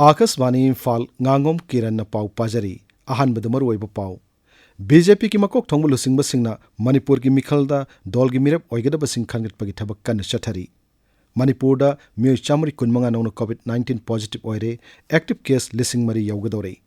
Akashvani Imphal Ngangom Kiran na pau pajari ahan bedumar oiba pau BJP ki makok thongbu lusing basingna Manipur ki mikhalda dol gi mirap oigada basing khangat pagi thabak kan chathari Manipur da myo chamri kunmanga no COVID-19 positive oire active case lising mari yaugadore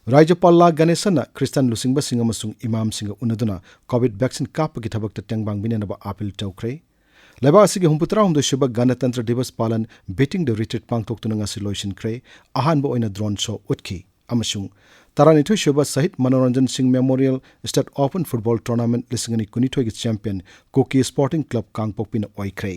Rajapal la Ganesana Christian lusing basing amasung imam singa unaduna COVID vaccine kap pagi thabak ta tengbang binana ba appeal tawkre Leba asigi humputra humdo shubha Ganatantra Divas Palan beating the retreat pangtok tunanga solution kre ahan bo oina drone show utki amasung taranithu shubha sahit Manoranjan Singh Memorial State Open Football Tournament lisingani kunithoi gi champion Koki Sporting Club kangpokpina oikre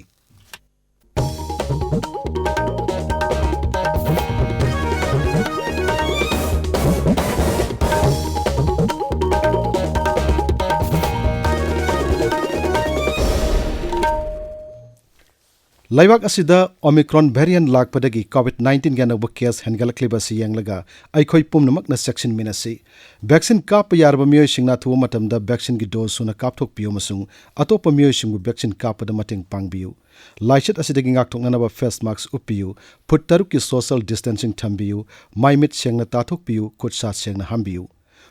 Laibak asida Omicron variant lakpadagi COVID-19 ganaba case hengalakliba si yanglaga aikhoi pumnamak na section minasi vaccine kap yarba miyoi singna thuwa matamda vaccine gi dose suna kapthok piyo masung atopa miyoi singu vaccine kapada mateng pangbiyu laichet asidagi ngakthok nanaba face mask upiyu phut taruk ki social distancing thambiyu maimit sengna tathok piyu khutsa sengna hambiyu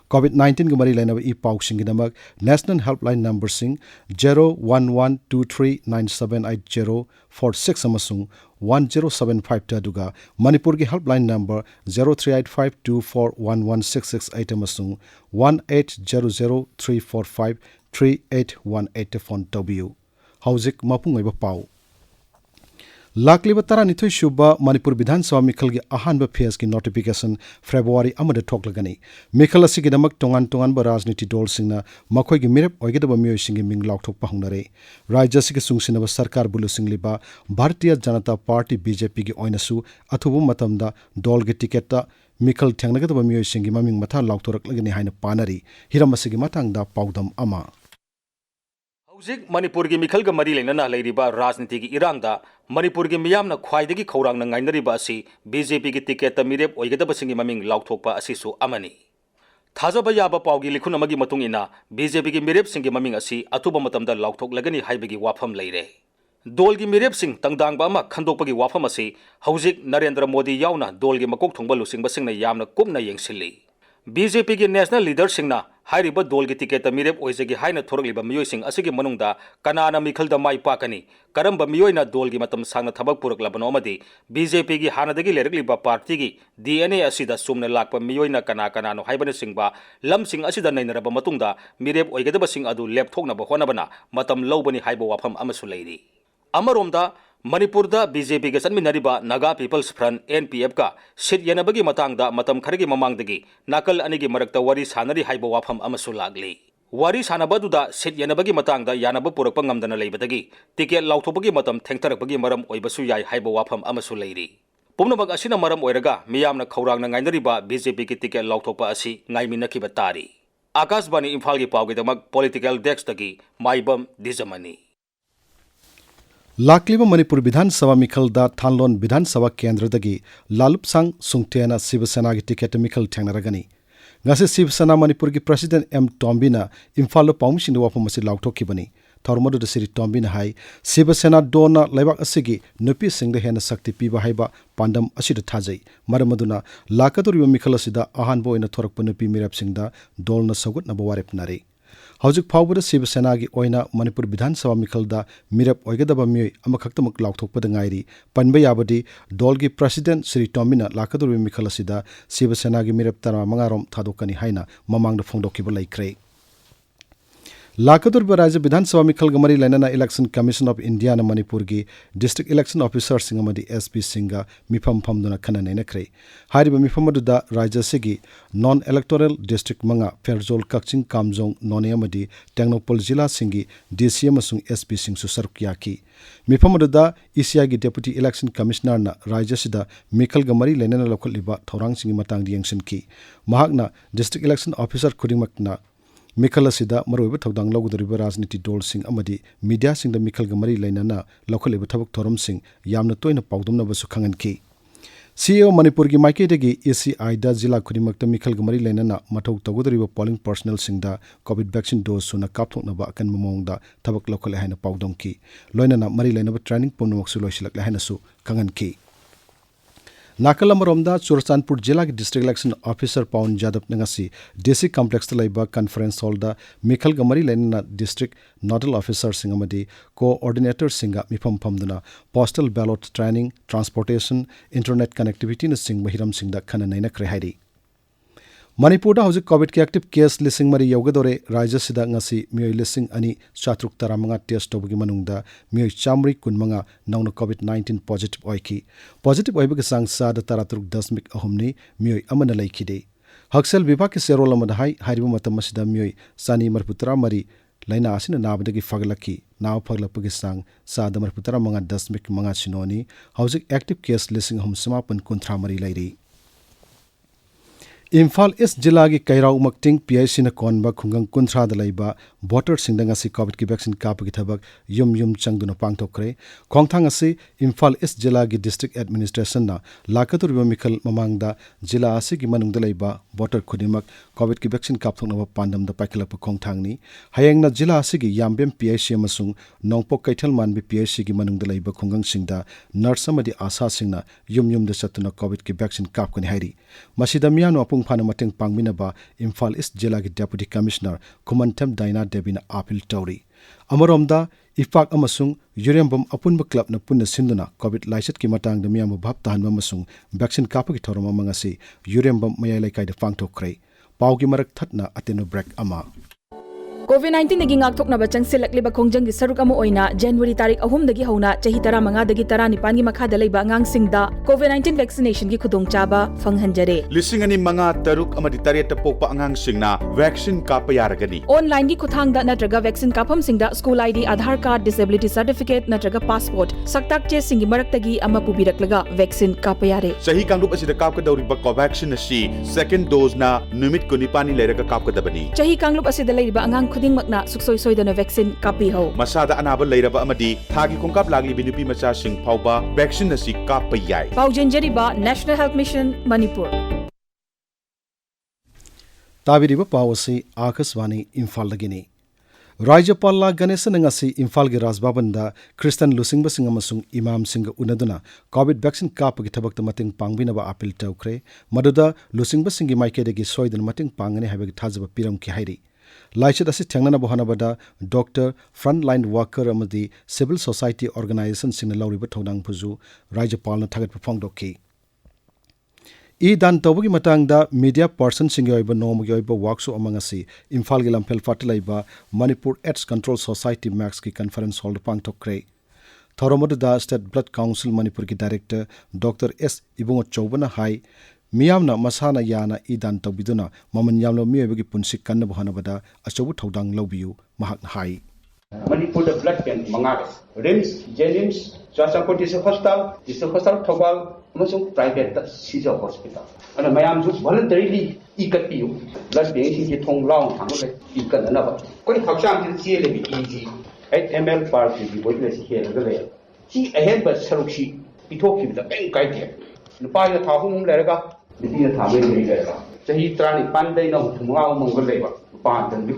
COVID-19 gumari lainaba I pau singidamak National Helpline Number sing 011239788046 amasung 1075 taduga Manipur gi helpline number 0385241166 amasung 1800345381 phone tobiyu Hauzik mapung oiba pau Lakliba taranithoi shubha Manipur Bidhan Sabha Mikhal gi ahanba phase ki notification February amada thoklagani Mikhal asigi damak tongan ba rajniti dol singna makhoi gi mirep oigedaba miyoi singi ming laukthok pa hungnare Rajya sigi sungsina ba sarkar bulu singliba Bharatiya Janata Party BJP gi oinasu athubu matamda dol gi ticket ta Mikhal thengnagadaba miyoi singi maming matha lauktorak lagani haina panari hiram asigi matangda paudam ama Hauzik Manipur gi Mikhal ga mari leinana leiriba rajniti gi irangda Manipur gi miyamna khwaidagi khawrang na ngainariba asi BJP gi ticket ta mirep oigedaba singi maming laukthokpa asisu amani Thajaba yaba pawgi likhun amagi matungina BJP gi mirep singi maming asi atuba matamda laukthok lagani haibagi wafam leire Dol gi mirep sing tangdangba ama khandokpagi wafam asi Hauzik Narendra Modi yauna dol gi makok thongba lusingba singna yamna kupna yengsilli BJP gi national leader singna hairiba dol gi ticket ta mirep oizegi haina thorokliba miyoi sing asigi manungda kanana Mikhal da mai pakani karamba miyoi na dol gi matam sangna thabak puraklabano amadi BJP gi hanadagi lerakliba party gi DNA asida sumna lakpa miyoi na kana no haibana singba lam sing asida nainaraba matungda mirep oigedaba sing adu lepthokna ba honabana matam lobani haiba wafam amasu leiri amaromda Manipur da BJP ga sanminariba Naga People's Front NPF ka sit yanabagi matangda matam kharigi mamangdagi nakal anigi marakta wari sanari haiba wafam amasu lagli wari sanabaduda sit yanabagi matangda yanaba purakpa ngamdana leibadagi ticket lauthopagi matam thengtarakpagi maram oibasu yai haiba wafam amasu leiri pumnabag asina maram oiraga miyamna khawrangna ngainariba BJP ki ticket lauthopa asi ngaiminakiba tari Akashvani Imphal gi pawgidamak political desk dagi maibam dijamani Lakliba Manipur Bidhan Sabha Mikhal da Thanlon Bidhan Sabha Kendra dagi Lalupsang Sungtena Shiva Sena gi ticket Mikhal thengnaragani ngase Shiva Sena Manipur gi President M Tombina Imphal paumshin da wapamasi lauthokibani Thormodu da Siri Tombina hai Shiva Sena dona laibak asigi nupi singda hena sakti piba haiba pandam asida thajai maramaduna lakaduriba Mikhal asida ahanbo ina thorakpa nupi mirap singda dolna sagut na bawarep nare Hauzik Pawbada Shiva Sena gi oina Manipur Bidhan Sabha Mikhal da mirap oigedaba miyoi amakhaktamak lauthokpada ngairi panba yabadi dolgi President Sri Tombina lakadurbi Mikhal asida Shiva Sena gi mirap tara mangarom thadokani haina mamangda phongdokiba laikre Lakadurba Raja Bidhan Sabha Mikhal gamari lainana Election Commission of India na Manipur gi District Election Officer singamadi SP Singa mifam phamduna khanane nakre hariba mifamadu da Raja sigi non electoral district manga Ferzol Kakching Kamjong none amadi Tengnopol Jila singi DCM asung SP Sing su sarukyaki mifamadu da ECI gi Deputy Election Commissioner na Raja sida Mikhal gamari lainana lokhaliba thorang singi matang di yangsinki mahakna District Election Officer khudingmakna Mikhal asida maroiba thodang logudoriba rajniti dol sing amadi media sing da Mikhal ga mari lainana lokhaliba thabak thoram sing yamna toina pawdumna basu khanganki CEO Manipur ki maiketagi ACI da jila khudimakta mikhal gamari lainana mathau tawgudriba polling personnel singda COVID vaccine dose suna kapthoknaba akan mamongda thabak lokhale haina pawdongki loinana mari lainaba training pomnamaksu loisilak haina su kanganki nakal amaromda Churachandpur jila ki district election officer Pawan Jadab nangasi DC complex laiba conference hall da mikhal gamari lainana district nodal officer singamadi coordinator singa mifam phamduna postal ballot training transportation internet connectivity na sing mahiram singda khana naina kre hairi Manipur da hauzik COVID ki active case lising mari yogadore Rajya sida ngasi mioi lising ani chatruk taramanga test tobugi manungda mioi chamri kunmanga nauna COVID-19 positive oiki positive oibagi sang sa da taratruk dasmik ahumni mioi amana laikide Haksel vibhag ki serol amada hai hariba matam masida mioi sani marputra mari laina asina nabadagi faglaki naw faglapagi sang sa da marputra manga dasmik manga sinoni hauzik active case lising ahum samapan kunthra mari lairi Imphal East Jilla ki Kairau Makting PIC na konba khungang kunthra da laiba voter singdang asi COVID ki vaccine kapagi thabak yum changduna pangthokre khongthang asi Imphal East Jilla ki district administration na lakatur mikhal mamangda jilla asi ki manungda laiba voter khudimak COVID ki vaccine kapthoknaba pandam da paikhalapa khongthangni hayengna jilla asi ki yambem PIC amasung nongpok kaithal manbi PIC ki manungda laiba khungang singda nurse amadi asa singna yum da satuna COVID ki vaccine kapkani hairi masida miyano Phana mateng pangminaba Imphal East Jilla ki Deputy Commissioner Kumantem Daina Debina appeal tauri Amaromda ifak amasung Yurembam apunba club na punna sinduna COVID laiset ki matang da miyam bhap tahanba amasung vaccine kapagi thoroma mangasi Yurembam mayai laikai da pangthokre paugi marak thatna ateno break ama COVID-19 dagi ngakthoknaba changsilakliba khongjang gi saruk ama oina January tarik 3 dagi hauna chahi 15 dagi 19 gi makhada leiba angangsingda COVID-19 vaccination gi khudongchaba phanghanjare lising ani manga taruk amadi taret pokpa angangsingna vaccine kapa yaragani online gi khuthangda natraga vaccine kapam singda school ID Aadhaar card disability certificate natraga passport saktak che singi maraktagi ama pubiraklaga vaccine kapa yare sahi kangrup asida kapka dauriba covaxin asi second dose na numit kunipani leraga kapka dabani chahi kangrup asida leiba angang khuding makna suksoi soidana vaccine kapi ho masada anaba leiraba amadi thagi kongkap lagli binupi macha sing phauba vaccine asi kappa yai paujenjari ba National Health Mission Manipur tabiriba pawasi Akaswani Imphal lagini Rajapal Ganesan ngasi Imphal gi Rajbabanda Christian Lusingba singa masung Imam singa unaduna COVID vaccine kapagi thabakta mating pangbinaba appeal tawkre maduda Lusingba singi maikede soidan mating pangani habagi thajaba piram ki hairi Laichet asi thangnana bohanabada doctor frontline worker amadi civil society organization singna lauriba thodang phuju Rajapal na thagat phongdokki dan tawbagi matangda media person singi oiba nomugi oiba workshop amangasi Imphal gi lamphel fatilaiba Manipur AIDS Control Society Max ki conference hall pangthokre Thoromodu da State Blood Council Manipur ki director Dr S Ibungo Chobana hai Miyamna masana yana dan tawbiduna maman yamlo miyebagi punsi kanna bohanabada achobu thodang lawbiu mahak hai Manipur the blood bank mangagas RIMS Jenims Chasakoti hospital Thobal amasung private Caesar hospital ana mayam ju voluntarily ikatpiu blood bank sing ki thong laung thangole ikananaba koi haksam ki chele bi EG 8 ml per kg boile si helaga le si ahead ba saruksi pithokki da bank kai de nupa ya thahum leraga Niti thabe le leraga sahi trani pandai na thumwa mongol leba pa tan bi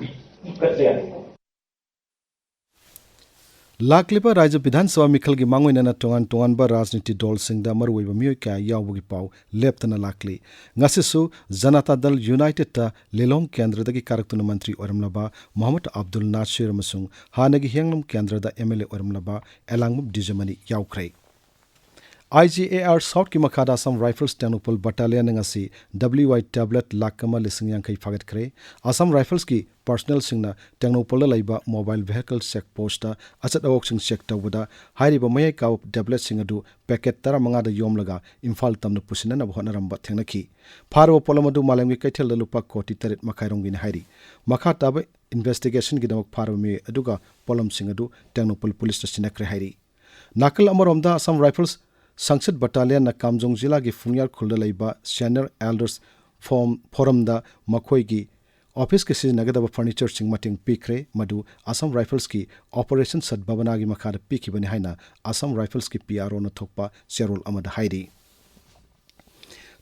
ikatya Laklipa Raja Bidhan Sabha Mikhal gi mangoina tongan ba rajniti dol singda marwaiba mioi kya yawbugi pau leptana lakli ngasisu Janata Dal United ta Lelong Kendra dagi karaktuna mantri oramlaba Muhammad Abdul Nasir amasung hanagi hiangnam Kendra da MLA oramlaba Elangmub Dijamani yawkrai IGAR South ki makhada Assam Rifles Tenupal Battalion ngasi WY tablet lakama lising yang kai fagat kre Assam Rifles ki personnel singna Tenupal laiba mobile vehicle check post ta achat awok sing check tawda hairiba mayai ka tablet singadu packet tara manga da yom laga Imphal tamna pusina na bhona ramba thengnaki pharwa polamadu malangi kaithel lupa koti tarit makhairong gin hairi makha tabe investigation gidamak pharwa me aduga polam singadu Tenupal police station kre hairi nakal amoromda Assam Rifles Sangsad Battalion na Kamjong Jilla gi Fungyar khulda laiba Senior Elders Forum da makhoi gi office ke siznagadaba furniture sing mating pikre madu Assam Rifles ki Operation Sadbhavana gi makhada pikibani haina Assam Rifles ki PRO na thokpa Serol amada hairi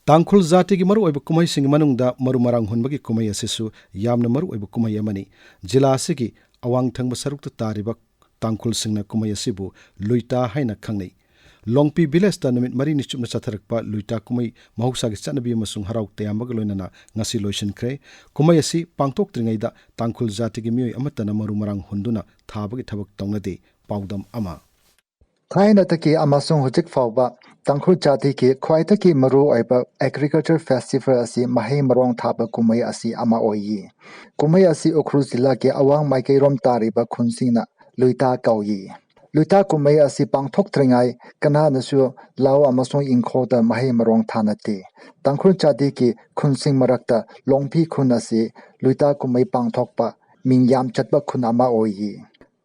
तांखुल जाति की मरु ओइब कुमई सिंग मनुंगदा मरु मरांग हुनबगी कुमई असिसु यामना मरु ओइब कुमई अमनी जिला असिगी अवांग थंग सरुक तारिबा तांखुल सिंगना कुमई असिबु लुइता हाइना खंगनै लोंगपी village ता नमित मरी निचुपना चथरकपा लुइता कुमई महौसागी चनबी अमसुंग हराउ तयामबग लोइनना ngasi लोइसनख्रे कुमई असि पांगथोक्त्रिङैदा तांखुल जातिगी मियोय अमतना मरु मरांग हुंदुना थाबगी थबक तौनदे पाउदम अमा थाइनतकी अमसुंग हुजिक फाउबा तांखुल जाति की ख्वाइतकी मरु ओइबा एग्रीकल्चर फेस्टिवल असि महै मरोंग थाबा कुमई असि अमा ओइयि कुमई असि उख्रुल जिल्ला के अवांग माइकैरोम तारिबा खुनसिंगना लुइता कौयि लुइता कुमई असि पांगथोक्त्रिङै कनानसु लाव अमसुंग इंखोदा महै मरोंग थानते तांखुल जाति की खुनसिंग मरक्ता लोंगपी खुन असि लुइता कुमई पांगथोकपा मिंग याम चतबा खुन अमा ओइयि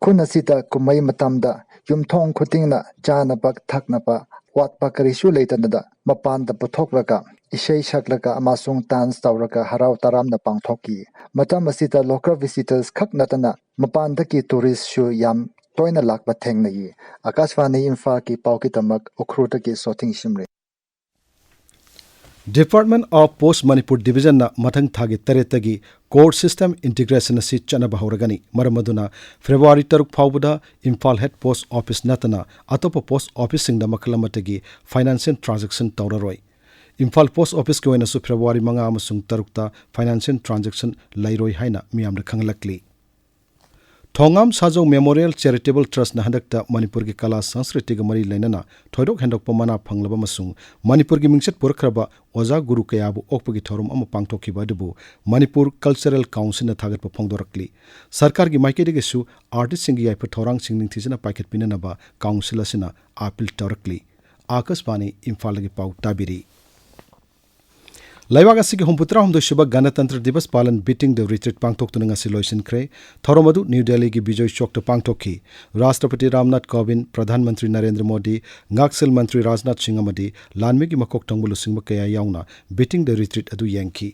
खुन असिदा कुमई मतमदा युमथोंग खुतिंगना चानबा थकनबा वाटपा करिसु लेतनदा मपानदा पुथोकलगा इशै सकलगा अमसुंग डांस तौरगा हराव तरामना पांगथोकी मतम असिदा लोकल विजिटर्स खक नतना मपानदकी टूरिस्ट शु याम तोयना लाकबा थेंगनई आकाशवाणी इम्फाल की पाउकीतमक उखरुतकी सोथिंग सिमरे department of post Manipur division ना मथंग थागे तरेतगी कोड सिस्टम इंटीग्रेशन असि चनबा हौरगनी मरमदुना फेब्रुवारी 3 फाउबदा इम्फाल हेड पोस्ट ऑफिस नतना अतोप पोस्ट ऑफिस सिंगदा मखलमतगी फाइनेंशियल ट्रांजैक्शन तौररोय इम्फाल पोस्ट ऑफिस के ओइनसु फेब्रुवारी 5 अमसुंग 3 फाइनेंशियल ट्रांजैक्शन लैरोय हाइना मियामदा खंगलकली थोंगाम साजो मेमोरियल चैरिटेबल ट्रस्ट ना हंदकता मणिपुर की कला संस्कृति के मरी लेनना थोइदोक हेंदोक मना फंगलबा मसुंग मणिपुर की मिंगसत पुरखरबा ओजा गुरु कयाबु ओकपगी थोरम अम पांगथोखिबा दबु मणिपुर कल्चरल काउंसिल ना थागत फोंगदोरकली सरकार की माइकेदेगेसु आर्टिस्ट सिंग याइफ थोरांग सिंग निंगथिजना पाइकेट पिननबा काउंसिल असिना अपील तौरकली आकाशवाणी इम्फाल की पाउ ताबिरी लैबाग असिगी हुमपुत्रा हुमदो शुभ गणतंत्र दिवस पालन बीटिंग द रिट्रीट पांगथोक्तुना ngasi लोइसनख्रे थौरमदु न्यू दिल्ली की विजय चौक तो पांगथोखी राष्ट्रपति रामनाथ कोविंद प्रधानमंत्री नरेंद्र मोदी ngaksil मंत्री राजनाथ सिंह अमदी लानमेगी मकोक तंगबुलु सिंगब कया याउना बीटिंग द रिट्रीट अदु यांकी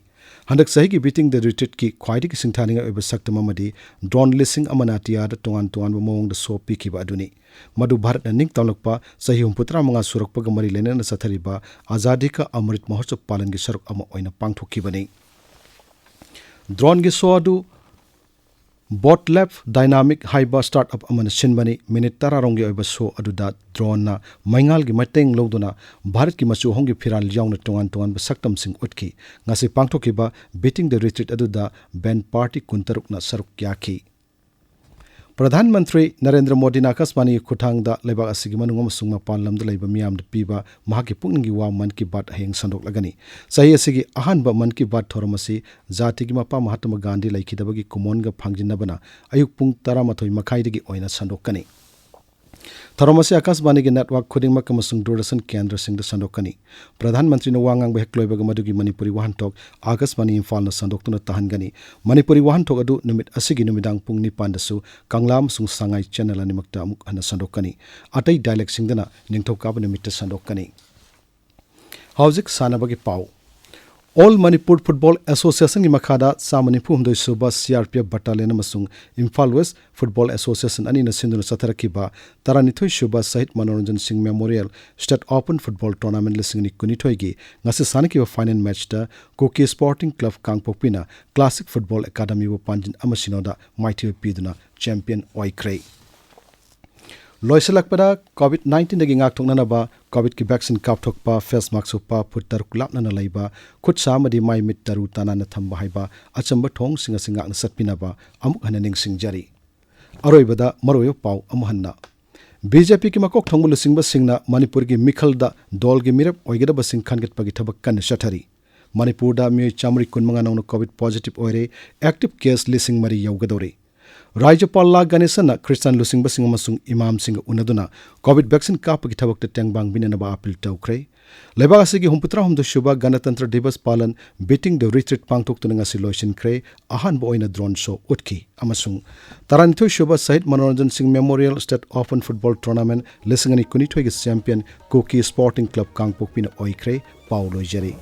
हंदक सही की बीटिंग द रिट्रीट की ख्वाइदगी सिंथानिंग ओइब सक्तम अमदी ड्रोन लिसिंग अमनातिया द तोंगान तोंगान मोंग द सो पिखिबा अदुनी मधु भारत निंग तौलकपा सही हुमपुत्रा मंगा सुरकपग मरी लेनन सथरिबा आजादी का अमृत महोत्सव पालन की सरुक अमा ओइना पांगथोखिबनी ड्रोन की सो अदु बोट लैब डायनामिक हाइबा स्टार्टअप अमन सिनबनी मिनिट 10 रोंगी ओइब सो अदुदा ड्रोन ना मैंगाल की मतेंग लौदुना भारत की मचु होंगी फिराल याउना तोंगान तोंगान सक्तम सिंग उठकी ngasi पांगथोखिबा बीटिंग द रिट्रीट अदुदा बैन पार्टी कुंतरुकना सरुक याखी प्रधानमंत्री नरेंद्र मोदी आकाशवाणी खुठांगदा लेबाग असिगी मनुंग अमसुंग मपान लमदा लैबा मियामदा पीबा महाकी पुंगनिंगी वा मन की बात हेंग संदोकलगनी सही असिगी अहानबा मन की बात थोरमसी जातिगी मपा महात्मा गांधी लैखिदबगी कुमोनगा फांगजिनबना अयुक पुंग 13 मखाइदगी ओइना संदोकनी थौरमसी आकाशवाणी की नेटवर्क खुदिंगमक अमसुंग दूरदर्शन केंद्र सिंह संदोकनी प्रधानमंत्री ने वांगांग हेक्लोइबग मदुगी मणिपुरी वाहनथोक आकाशवाणी इम्फाल न संदोक्तुना तहनगनी मणिपुरी वाहनथोक अदु नुमित असिगी नुमिदांग पुंग 9 दसु कांगलाम सुंग सांगाई चैनल अनिमक्ता अमुक हन संदोकनी अतै डायलेक्ट सिंगदना निंगथौकाब नुमित संदोकनी हौजिक सानबगी पाउ ऑल मणिपुर फुटबॉल एसोसिएशन की मखादा सामनिफु हमदोइ सुबा सीआरपीएफ बटालियन अमसुंग इम्फाल वेस्ट फुटबॉल एसोसिएशन अनिना सिंधुना सथरकिबा 32 सुबा सहित Manoranjan Singh memorial state open football tournament लिसिंगनि कुनिथोइगी ngasi सानकिबा फाइनल मैच ता कोकी स्पोर्टिंग क्लब कांगपोपिना क्लासिक फुटबॉल एकेडमी वो पांजिन अमसिनोदा माइथि पीदुना चैंपियन ओइख्रे लोइसलकपदा कोविड-19 दगी ngakthoknanaba कोविड की वैक्सीन कापथोकपा फेस मास्क सुपा फुटर कुलापना लैबा खुद सामदी माइ मिट तरु ताना थंबा हाइबा अचंब थोंग सिंग सिंगाक सतपिनबा अमुक हन निंगसिंगजरी अरोइबदा मरोयो पाउ अमहन्ना बीजेपी की मकोक थोंगबुल सिंगबा सिंगना मणिपुर की मिखलदा दौल की मिरप ओइगदबा सिंग खनगतपगी थबक कन शथरी मणिपुर दा मियोय चामरी कुनमंगा नौन कोविड पॉजिटिव ओइरे एक्टिव केस लिसिंग मरी यौगदौरे राज्यपाल ला गणेशन क्रिस्टियन लुसिंग सिंग अमसुंग इमाम सिंग उनदुना कोविड वैक्सीन कापगी थबक टेंगबांग बिननबा अपील तौख्रे लेबाग असिगी हुमपुत्रा हुमदो शुबा गणतंत्र दिवस पालन बीटिंग द रिट्रीट पांगथोक्तुना ngasi लोइसिनख्रे अहानबा ओइना ड्रोन शो उठकी अमसुंग 32 शुबा सहित Manoranjan Singh memorial state open football tournament लिसिंगनि कुनिथोइगी चैंपियन कोकी स्पोर्टिंग क्लब कांगपोकपिना ओइख्रे पाउ लोइजरी।